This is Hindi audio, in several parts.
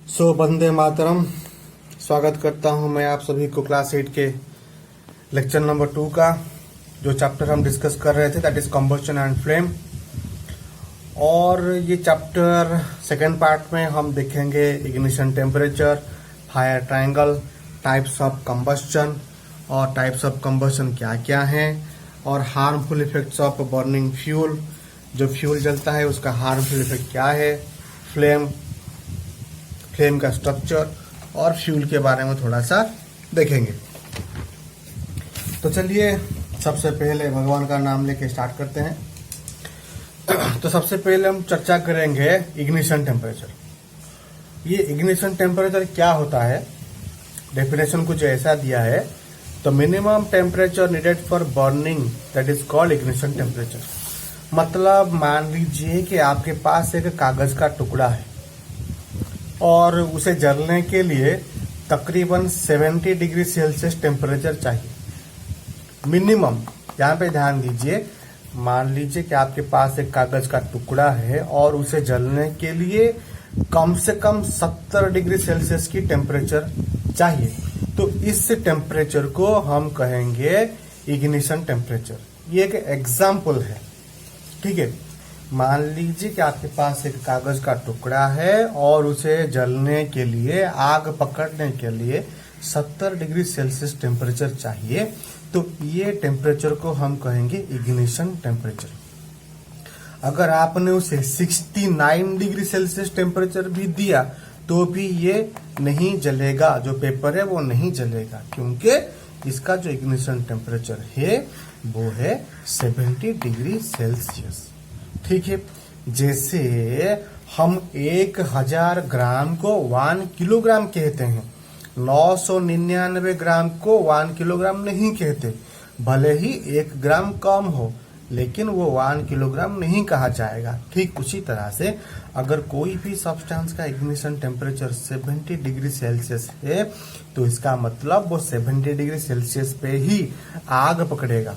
वंदे मातरम। स्वागत करता हूं मैं आप सभी को क्लास 8 के लेक्चर नंबर 2 का। जो चैप्टर हम डिस्कस कर रहे थे that is combustion and flame. और ये चैप्टर सेकेंड पार्ट में हम देखेंगे ignition temperature, fire triangle, types of combustion और टाइप्स ऑफ कंबस्शन क्या क्या हैं, और harmful effects of burning fuel. जो फ्यूल जलता है उसका हार्मफुल इफेक्ट क्या है, फ्लेम का स्ट्रक्चर और फ्यूल के बारे में थोड़ा सा देखेंगे। तो चलिए सबसे पहले भगवान का नाम लेके स्टार्ट करते हैं। तो सबसे पहले हम चर्चा करेंगे इग्निशन टेम्परेचर। ये इग्निशन टेम्परेचर क्या होता है, डेफिनेशन कुछ ऐसा दिया है। तो minimum temperature needed for burning that is called ignition temperature. मतलब मान लीजिए कि आपके पास एक कागज का टुकड़ा है और उसे जलने के लिए तकरीबन 70 डिग्री सेल्सियस टेम्परेचर चाहिए मिनिमम। यहाँ पे ध्यान दीजिए, मान लीजिए कि आपके पास एक कागज का टुकड़ा है और उसे जलने के लिए कम से कम 70 डिग्री सेल्सियस की टेम्परेचर चाहिए। तो इस टेम्परेचर को हम कहेंगे इग्निशन टेम्परेचर। ये एक एग्जाम्पल है, ठीक है। मान लीजिए कि आपके पास एक कागज का टुकड़ा है और उसे जलने के लिए, आग पकड़ने के लिए 70 डिग्री सेल्सियस टेम्परेचर चाहिए। तो ये टेम्परेचर को हम कहेंगे इग्निशन टेम्परेचर। अगर आपने उसे 69 डिग्री सेल्सियस टेम्परेचर भी दिया तो भी ये नहीं जलेगा, जो पेपर है वो नहीं जलेगा, क्योंकि इसका जो इग्निशन टेम्परेचर है वो है 70 डिग्री सेल्सियस, ठीक है। जैसे हम 1000 ग्राम को 1 किलोग्राम कहते हैं, 999 ग्राम को 1 किलोग्राम नहीं कहते। भले ही 1 ग्राम कम हो लेकिन वो 1 किलोग्राम नहीं कहा जाएगा। ठीक उसी तरह से अगर कोई भी सब्सटेंस का इग्निशन टेम्परेचर 70 डिग्री सेल्सियस है तो इसका मतलब वो 70 डिग्री सेल्सियस पे ही आग पकड़ेगा।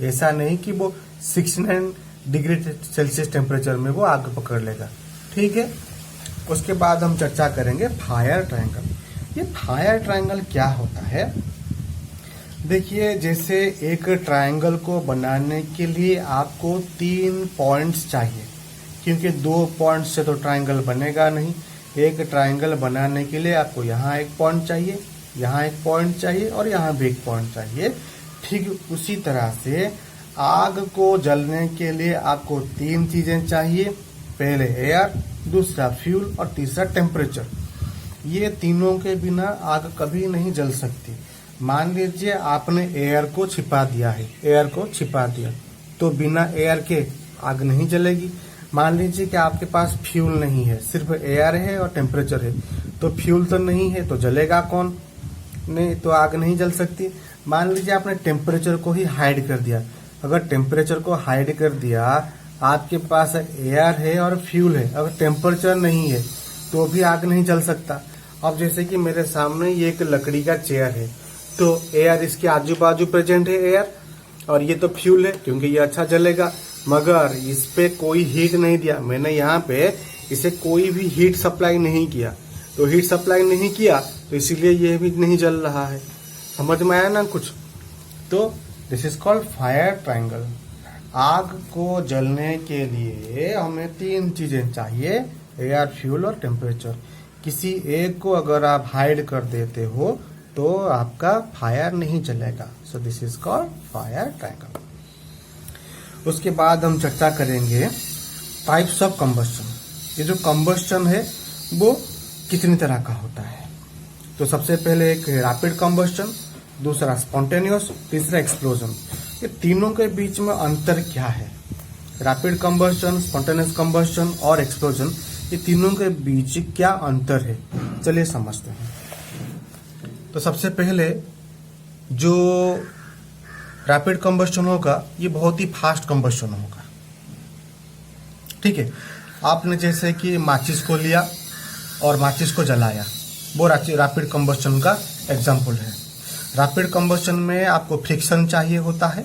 ऐसा नहीं कि वो 69 डिग्री सेल्सियस टेम्परेचर में वो आग पकड़ लेगा, ठीक है। उसके बाद हम चर्चा करेंगे फायर ट्रायंगल। ये फायर ट्रायंगल क्या होता है, देखिए जैसे एक ट्रायंगल को बनाने के लिए आपको 3 पॉइंट्स चाहिए, क्योंकि 2 पॉइंट्स से तो ट्रायंगल बनेगा नहीं। एक ट्रायंगल बनाने के लिए आपको यहाँ एक पॉइंट चाहिए, यहाँ एक पॉइंट चाहिए और यहाँ भी एक पॉइंट चाहिए। ठीक उसी तरह से आग को जलने के लिए आपको 3 चीजें चाहिए, पहले एयर, दूसरा फ्यूल और तीसरा टेम्परेचर। ये तीनों के बिना आग कभी नहीं जल सकती। मान लीजिए आपने एयर को छिपा दिया है, एयर को छिपा दिया तो बिना एयर के आग नहीं जलेगी। मान लीजिए कि आपके पास फ्यूल नहीं है, सिर्फ एयर है और टेम्परेचर है, तो फ्यूल तो नहीं है तो जलेगा कौन, नहीं तो आग नहीं जल सकती। मान लीजिए आपने टेम्परेचर को ही हाइड कर दिया। अगर टेम्परेचर को हाइड कर दिया, आपके पास एयर है और फ्यूल है, अगर टेम्परेचर नहीं है तो भी आग नहीं जल सकता। अब जैसे कि मेरे सामने ये एक लकड़ी का चेयर है, तो एयर इसके आजू बाजू प्रेजेंट है एयर, और ये तो फ्यूल है क्योंकि ये अच्छा जलेगा। मगर इस पे कोई हीट नहीं दिया, मैंने यहाँ पे इसे कोई भी हीट सप्लाई नहीं किया, तो हीट सप्लाई नहीं किया तो इसीलिए ये भी नहीं जल रहा है। समझ में आया ना कुछ? तो this is called fire triangle. आग को जलने के लिए हमें 3 चीजें चाहिए, एयर, फ्यूल और टेम्परेचर। किसी एक को अगर आप हाइड कर देते हो तो आपका फायर नहीं जलेगा। So this is called fire triangle. उसके बाद हम चर्चा करेंगे टाइप्स ऑफ कंबस्शन। ये जो कंबस्शन है वो कितनी तरह का होता है। तो सबसे पहले एक रैपिड कंबस्शन, दूसरा स्पॉन्टेनियस, तीसरा एक्सप्लोजन। ये तीनों के बीच में अंतर क्या है, रैपिड कंबस्शन, स्पॉन्टेनियस कंबस्शन और एक्सप्लोजन, ये तीनों के बीच क्या अंतर है, चलिए समझते हैं। तो सबसे पहले जो रैपिड कंबस्शन होगा ये बहुत ही फास्ट कंबस्शन होगा, ठीक है। आपने जैसे कि माचिस को लिया और माचिस को जलाया, वो रैपिड कंबस्शन का एग्जाम्पल है। रैपिड कंबस्शन में आपको फ्रिक्शन चाहिए होता है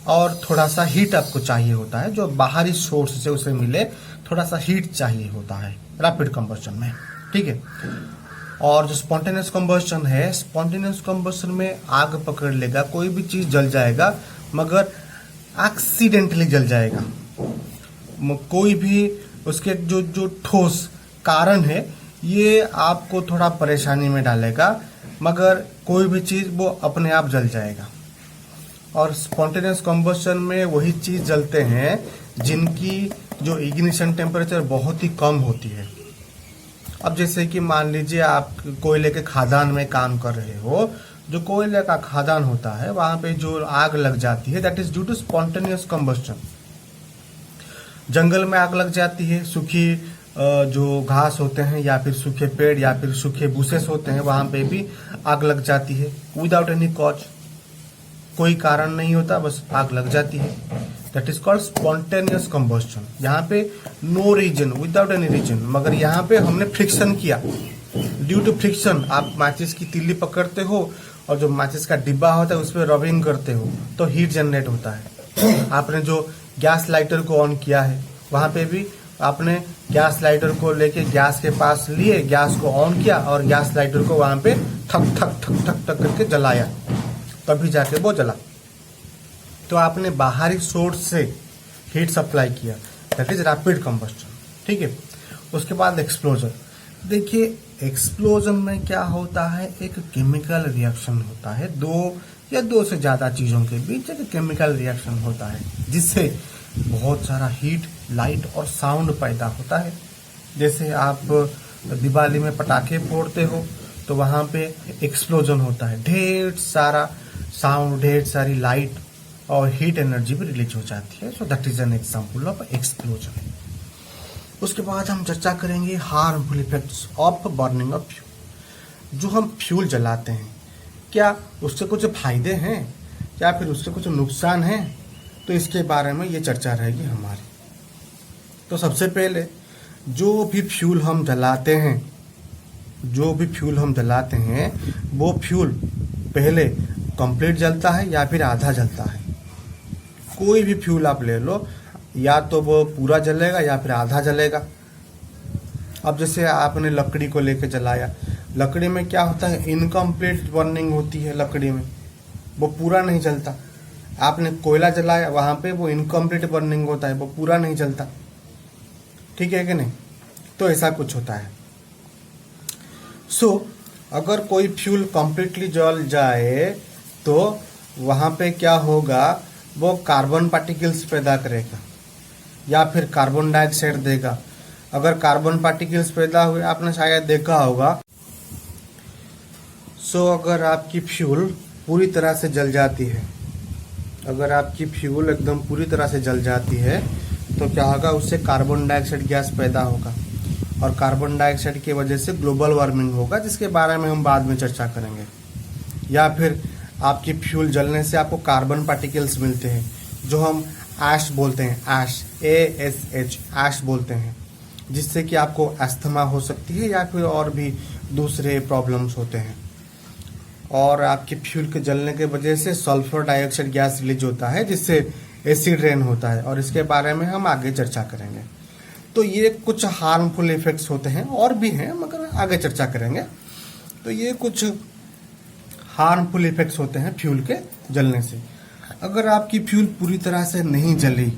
और थोड़ा सा हीट आपको चाहिए होता है, जो बाहरी सोर्स से उसे मिले, थोड़ा सा हीट चाहिए होता है रैपिड कंबस्शन में। ठीक है। और जो स्पॉन्टेनियस कंबस्शन है, स्पॉन्टेनियस कंबस्शन में आग पकड़ लेगा, कोई भी चीज जल जाएगा मगर एक्सीडेंटली जल जाएगा। कोई भी उसके जो जो ठोस कारण है ये आपको थोड़ा परेशानी में डालेगा, मगर कोई भी चीज वो अपने आप जल जाएगा। और स्पॉन्टेनियस कंबस्शन में वही चीज जलते हैं जिनकी जो इग्निशन टेम्परेचर बहुत ही कम होती है। अब जैसे कि मान लीजिए आप कोयले के खादान में काम कर रहे हो, जो कोयले का खादान होता है वहां पे जो आग लग जाती है that is due to spontaneous combustion. जंगल में आग लग जाती है, सूखी जो घास होते हैं या फिर सूखे पेड़ या फिर सूखे बुशेस होते हैं वहां पे भी आग लग जाती है विदाउट एनी कॉज, कोई कारण नहीं होता, बस आग लग जाती है। That is called spontaneous combustion. यहाँ पे no reason, without any reason, मगर यहाँ पे हमने फ्रिक्शन किया। ड्यू टू फ्रिक्शन आप माचिस की तीली पकड़ते हो और जो माचिस का डिब्बा होता है उस पर रबिंग करते हो तो हीट जनरेट होता है। आपने जो गैस लाइटर को ऑन किया है वहां पे भी आपने गैस लाइटर को लेके गैस के पास लिए, गैस को ऑन किया और गैस लाइटर को वहां पे ठक ठक ठक ठक ठक करके जलाया, तभी जाके वो जला। तो आपने बाहरी सोर्स से हीट सप्लाई किया, दैट इज रैपिड कंबस्शन। ठीक है। उसके बाद एक्सप्लोजन। देखिए एक्सप्लोजन में क्या होता है, एक केमिकल रिएक्शन होता है, दो से ज्यादा चीजों के बीच एक केमिकल रिएक्शन होता है जिससे बहुत सारा हीट, लाइट और साउंड पैदा होता है। जैसे आप दिवाली में पटाखे फोड़ते हो तो वहां पे एक्सप्लोजन होता है, ढेर सारा साउंड, ढेर सारी लाइट और हीट एनर्जी भी रिलीज हो जाती है। So that is an example of explosion. उसके बाद हम चर्चा करेंगे harmful effects of burning of fuel. जो हम फ्यूल जलाते हैं क्या उससे कुछ फायदे हैं या फिर उससे कुछ नुकसान है, तो इसके बारे में ये चर्चा रहेगी हमारी। तो सबसे पहले जो भी फ्यूल हम जलाते हैं वो फ्यूल पहले कंप्लीट जलता है या फिर आधा जलता है। कोई भी फ्यूल आप ले लो, या तो वो पूरा जलेगा या फिर आधा जलेगा। अब जैसे आपने लकड़ी को लेके जलाया, लकड़ी में क्या होता है, इनकम्प्लीट बर्निंग होती है लकड़ी में, वो पूरा नहीं जलता। आपने कोयला जलाया, वहां पे वो इनकम्प्लीट बर्निंग होता है, वो पूरा नहीं जलता। ठीक है कि नहीं? तो ऐसा कुछ होता है। सो अगर कोई फ्यूल कंप्लीटली जल जाए तो वहां पे क्या होगा, वो कार्बन पार्टिकल्स पैदा करेगा या फिर कार्बन डाइऑक्साइड देगा। अगर कार्बन पार्टिकल्स पैदा हुए, आपने शायद देखा होगा। सो अगर आपकी फ्यूल पूरी तरह से जल जाती है, अगर आपकी फ्यूल एकदम पूरी तरह से जल जाती है तो क्या होगा, उससे कार्बन डाइऑक्साइड गैस पैदा होगा और कार्बन डाइऑक्साइड की वजह से ग्लोबल वार्मिंग होगा, जिसके बारे में हम बाद में चर्चा करेंगे। या फिर आपकी फ्यूल जलने से आपको कार्बन पार्टिकल्स मिलते हैं जो हम ऐश बोलते हैं, ऐश, ASH, ऐश बोलते हैं, जिससे कि आपको अस्थमा हो सकती है या फिर और भी दूसरे प्रॉब्लम्स होते हैं। और आपकी फ्यूल के जलने के वजह से सल्फर डाइऑक्साइड गैस रिलीज होता है जिससे एसिड रेन होता है, और इसके बारे में हम आगे चर्चा करेंगे। तो ये कुछ हार्मफुल इफेक्ट्स होते हैं, और भी हैं मगर आगे चर्चा करेंगे। तो ये कुछ हार्मफुल इफेक्ट्स होते हैं फ्यूल के जलने से। अगर आपकी फ्यूल पूरी तरह से नहीं जली,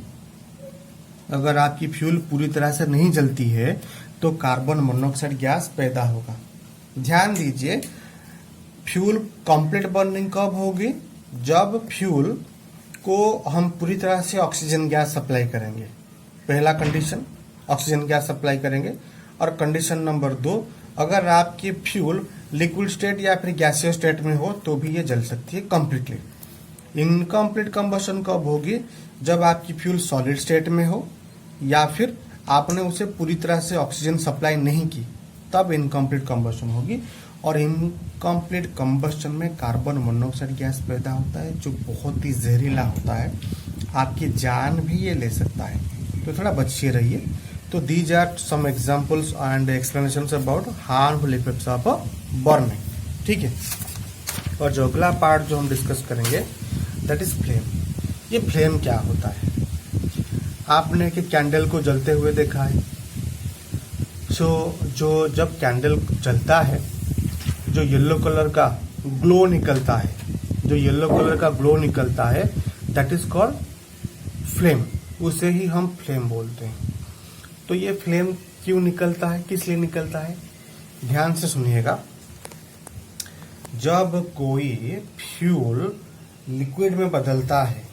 अगर आपकी फ्यूल पूरी तरह से नहीं जलती है तो कार्बन मोनोऑक्साइड गैस पैदा होगा। ध्यान दीजिए, फ्यूल कंप्लीट बर्निंग कब होगी, जब फ्यूल को हम पूरी तरह से ऑक्सीजन गैस सप्लाई करेंगे। पहला कंडीशन, ऑक्सीजन गैस सप्लाई करेंगे। और कंडीशन नंबर 2, अगर आपकी फ्यूल लिक्विड स्टेट या फिर गैसियस स्टेट में हो तो भी ये जल सकती है कंप्लीटली। इनकम्प्लीट कंबशन कब होगी, जब आपकी फ्यूल सॉलिड स्टेट में हो या फिर आपने उसे पूरी तरह से ऑक्सीजन सप्लाई नहीं की, तब इनकम्प्लीट कंबशन होगी। और इनकम्प्लीट कंबशन में कार्बन मोनोऑक्साइड गैस पैदा होता है जो बहुत ही जहरीला होता है, आपकी जान भी ये ले सकता है, तो थोड़ा बचिए रहिए। तो these are some examples and explanations about harmful effects of burning. ठीक है। और जो अगला पार्ट जो हम डिस्कस करेंगे दैट इज फ्लेम। ये फ्लेम क्या होता है? आपने कि कैंडल को जलते हुए देखा है, जो जब कैंडल जलता है, जो येलो कलर का ग्लो निकलता है, जो येलो कलर का ग्लो निकलता है, दैट इज कॉल्ड फ्लेम। उसे ही हम फ्लेम बोलते हैं। तो ये फ्लेम क्यों निकलता है, किस लिए निकलता है, ध्यान से सुनिएगा। जब कोई फ्यूल लिक्विड में बदलता है,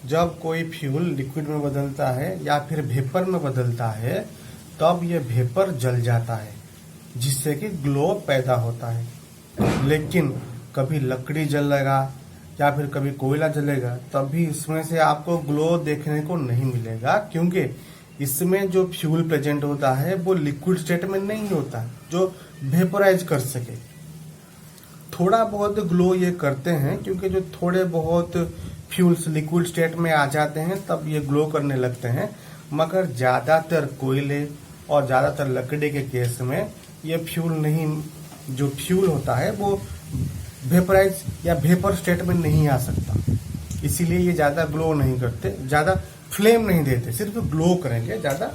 जब कोई फ्यूल लिक्विड में बदलता है या फिर वेपर में बदलता है, तब ये वेपर जल जाता है, जिससे कि ग्लो पैदा होता है। लेकिन कभी लकड़ी जलेगा या फिर कभी कोयला जलेगा, तब भी इसमें से आपको ग्लो देखने को नहीं मिलेगा, क्योंकि इसमें जो फ्यूल प्रेजेंट होता है वो लिक्विड स्टेट में नहीं होता जो वेपोराइज कर सके। थोड़ा बहुत ग्लो ये करते हैं, क्योंकि जो थोड़े बहुत फ्यूल्स लिक्विड स्टेट में आ जाते हैं तब ये ग्लो करने लगते हैं, मगर ज्यादातर कोयले और ज्यादातर लकड़ी के केस में ये फ्यूल नहीं, जो फ्यूल होता है वो वेपराइज या वेपर स्टेट में नहीं आ सकता। इसीलिए ये ज्यादा ग्लो नहीं करते, ज्यादा फ्लेम नहीं देते, सिर्फ ग्लो करेंगे, ज्यादा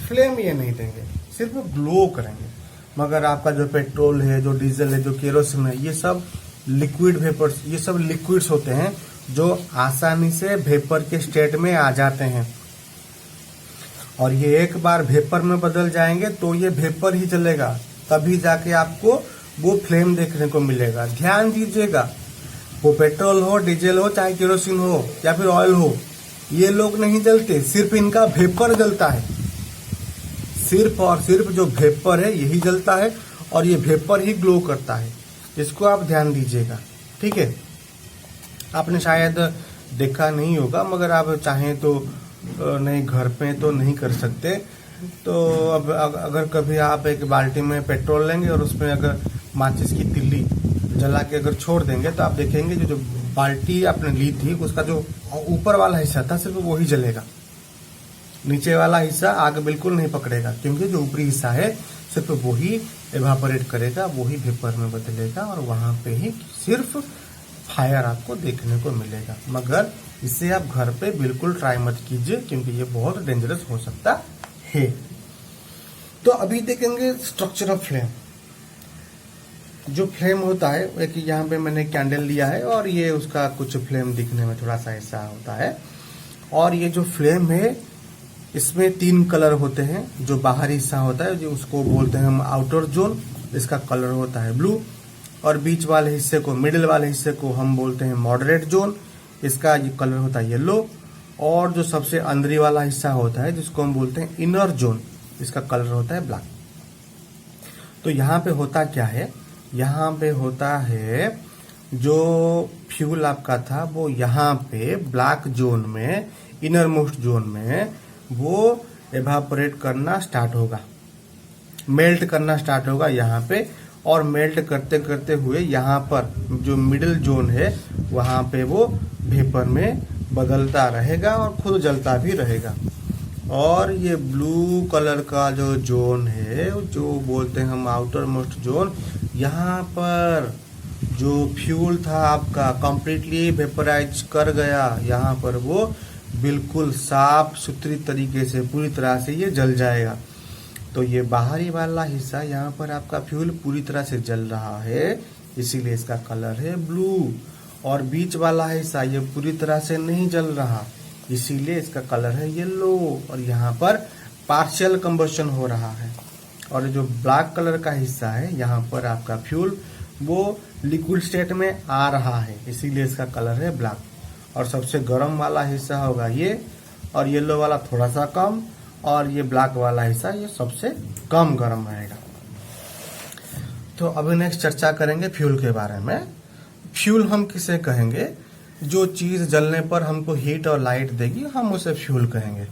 फ्लेम ये नहीं देंगे, सिर्फ ग्लो करेंगे। मगर आपका जो पेट्रोल है, जो डीजल है, जो केरोसिन है, ये सब लिक्विड वेपर्स, ये सब लिक्विड्स होते हैं जो आसानी से वेपर के स्टेट में आ जाते हैं, और ये एक बार वेपर में बदल जाएंगे तो ये वेपर ही चलेगा, तभी जाके आपको वो फ्लेम देखने को मिलेगा। ध्यान दीजिएगा, वो पेट्रोल हो, डीजल हो, चाहे केरोसिन हो या फिर ऑयल हो, ये लोग नहीं जलते, सिर्फ इनका वेपर जलता है। सिर्फ और सिर्फ जो वेपर है यही जलता है, और ये वेपर ही ग्लो करता है। इसको आप ध्यान दीजिएगा, ठीक है। आपने शायद देखा नहीं होगा, मगर आप चाहें तो नहीं, घर पे तो नहीं कर सकते। तो अब अगर कभी आप एक बाल्टी में पेट्रोल लेंगे और उसमें अगर माचिस की तिल्ली जला के अगर छोड़ देंगे, तो आप देखेंगे जो बाल्टी आपने ली थी उसका जो ऊपर वाला हिस्सा था सिर्फ वो ही जलेगा, नीचे वाला हिस्सा आग बिल्कुल नहीं पकड़ेगा, क्योंकि जो ऊपरी हिस्सा है सिर्फ वो ही एवापोरेट करेगा, वो ही वेपर में बदलेगा, और वहां पे ही सिर्फ फायर आपको देखने को मिलेगा। मगर इसे आप घर पे बिल्कुल ट्राई मत कीजिए, क्योंकि ये बहुत डेंजरस हो सकता है। तो अभी देखेंगे स्ट्रक्चर ऑफ फ्लेम। जो फ्लेम होता है, एक यहाँ पे मैंने कैंडल लिया है और ये उसका कुछ फ्लेम दिखने में थोड़ा सा ऐसा होता है। और ये जो फ्लेम है इसमें 3 कलर होते हैं। जो बाहरी हिस्सा होता है, जो उसको बोलते हैं हम आउटर जोन, इसका कलर होता है ब्लू, और बीच वाले हिस्से को, मिडिल वाले हिस्से को हम बोलते हैं मॉडरेट जोन, इसका ये कलर होता है येलो, और जो सबसे अंदरी वाला हिस्सा होता है जिसको हम बोलते हैं इनर जोन, इसका कलर होता है ब्लैक। तो यहाँ पे होता क्या है, यहाँ पे होता है जो फ्यूल आपका था वो यहाँ पे ब्लैक जोन में, इनर मोस्ट जोन में वो एवापोरेट करना स्टार्ट होगा, मेल्ट करना स्टार्ट होगा यहाँ पे, और मेल्ट करते करते हुए यहाँ पर जो मिडिल जोन है वहाँ पे वो वेपर में बदलता रहेगा और खुद जलता भी रहेगा। और ये ब्लू कलर का जो जोन है, जो बोलते हैं हम आउटर मोस्ट जोन, यहाँ पर जो फ्यूल था आपका कंप्लीटली वेपराइज कर गया, यहाँ पर वो बिल्कुल साफ सुथरी तरीके से पूरी तरह से ये जल जाएगा। तो ये बाहरी वाला हिस्सा यहाँ पर आपका फ्यूल पूरी तरह से जल रहा है, इसीलिए इसका कलर है ब्लू। और बीच वाला हिस्सा ये पूरी तरह से नहीं जल रहा, इसीलिए इसका कलर है येलो। और यहाँ पर पार्शियल कंबशन हो रहा है। और जो ब्लैक कलर का हिस्सा है, यहाँ पर आपका फ्यूल वो लिक्विड स्टेट में आ रहा है, इसीलिए इसका कलर है ब्लैक। और सबसे गर्म वाला हिस्सा होगा ये, और येलो वाला थोड़ा सा कम, और ये ब्लैक वाला हिस्सा ये सबसे कम गर्म रहेगा। तो अभी नेक्स्ट चर्चा करेंगे फ्यूल के बारे में। फ्यूल हम किसे कहेंगे? जो चीज जलने पर हमको हीट और लाइट देगी, हम उसे फ्यूल कहेंगे।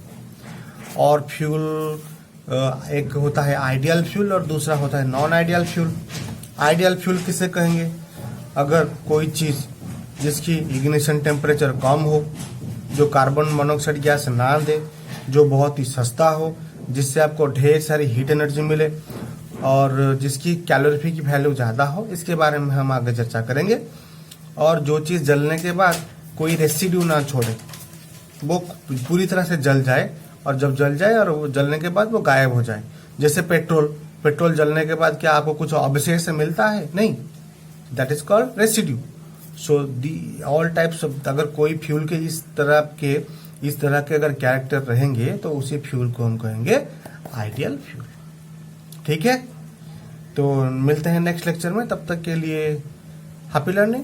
और फ्यूल एक होता है आइडियल फ्यूल और दूसरा होता है non ideal fuel. Ideal fuel किसे कहेंगे? अगर कोई चीज जिसकी इग्निशन टेम्परेचर कम हो, जो कार्बन मोनोऑक्साइड गैस ना दे, जो बहुत ही सस्ता हो, जिससे आपको ढेर सारी हीट एनर्जी मिले, और जिसकी कैलोरीफिक वैल्यू ज्यादा हो, इसके बारे में हम आगे चर्चा करेंगे। और जो चीज जलने के बाद कोई रेसिड्यू ना छोड़े, वो पूरी तरह से जल जाए, और जब जल जाए और वो जलने के बाद वो गायब हो जाए। जैसे पेट्रोल, पेट्रोल जलने के बाद क्या आपको कुछ अवशेष मिलता है? नहीं, that is called residue. So the all types of, अगर कोई फ्यूल के इस तरह के अगर कैरेक्टर रहेंगे तो उसी फ्यूल को हम कहेंगे आइडियल फ्यूल। ठीक है, तो मिलते हैं नेक्स्ट लेक्चर में, तब तक के लिए हैप्पी लर्निंग।